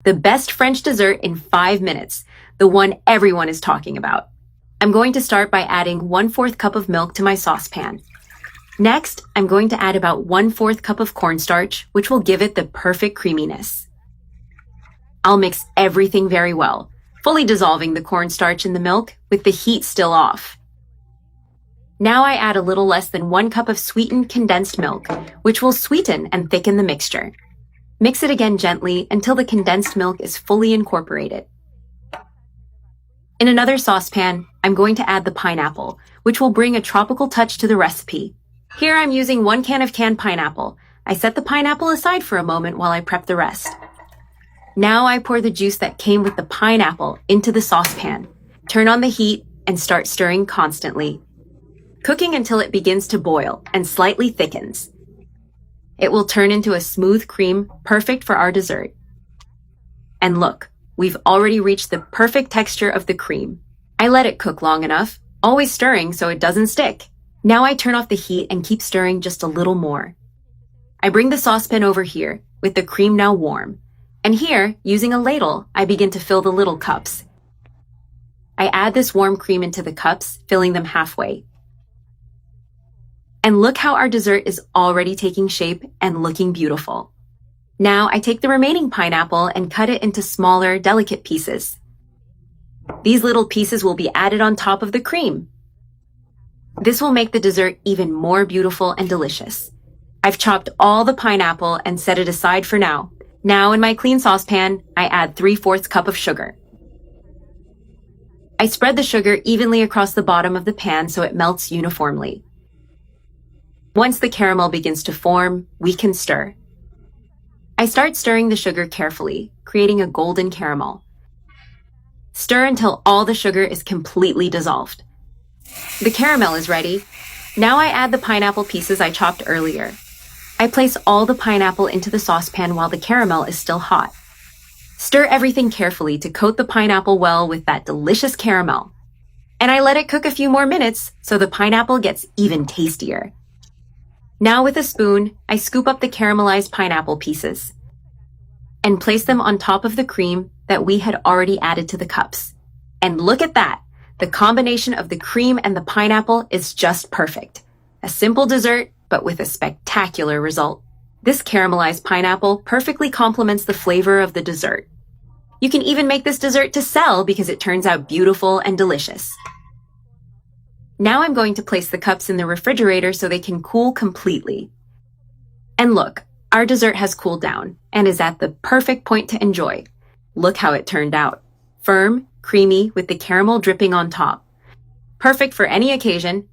The best French dessert in 5 minutes, the one everyone is talking about. I'm going to start by adding 1/4 cup of milk to my saucepan. Next, I'm going to add about 1/4 cup of cornstarch, which will give it the perfect creaminess. I'll mix everything very well, fully dissolving the cornstarch in the milk with the heat still off. Now I add a little less than 1 cup of sweetened condensed milk, which will sweeten and thicken the mixture. Mix it again gently until the condensed milk is fully incorporated. In another saucepan, I'm going to add the pineapple, which will bring a tropical touch to the recipe. Here I'm using 1 can of canned pineapple. I set the pineapple aside for a moment while I prep the rest. Now I pour the juice that came with the pineapple into the saucepan. Turn on the heat and start stirring constantly, cooking until it begins to boil and slightly thickens. It will turn into a smooth cream, perfect for our dessert. And look, we've already reached the perfect texture of the cream. I let it cook long enough, always stirring so it doesn't stick. Now I turn off the heat and keep stirring just a little more. I bring the saucepan over here, with the cream now warm. And here, using a ladle, I begin to fill the little cups. I add this warm cream into the cups, filling them halfway. And look how our dessert is already taking shape and looking beautiful. Now I take the remaining pineapple and cut it into smaller, delicate pieces. These little pieces will be added on top of the cream. This will make the dessert even more beautiful and delicious. I've chopped all the pineapple and set it aside for now. Now in my clean saucepan, I add 3/4 cup of sugar. I spread the sugar evenly across the bottom of the pan so it melts uniformly. Once the caramel begins to form, we can stir. I start stirring the sugar carefully, creating a golden caramel. Stir until all the sugar is completely dissolved. The caramel is ready. Now I add the pineapple pieces I chopped earlier. I place all the pineapple into the saucepan while the caramel is still hot. Stir everything carefully to coat the pineapple well with that delicious caramel. And I let it cook a few more minutes so the pineapple gets even tastier. Now with a spoon, I scoop up the caramelized pineapple pieces and place them on top of the cream that we had already added to the cups. And look at that! The combination of the cream and the pineapple is just perfect. A simple dessert, but with a spectacular result. This caramelized pineapple perfectly complements the flavor of the dessert. You can even make this dessert to sell because it turns out beautiful and delicious. Now I'm going to place the cups in the refrigerator so they can cool completely. And look, our dessert has cooled down and is at the perfect point to enjoy. Look how it turned out. Firm, creamy, with the caramel dripping on top. Perfect for any occasion,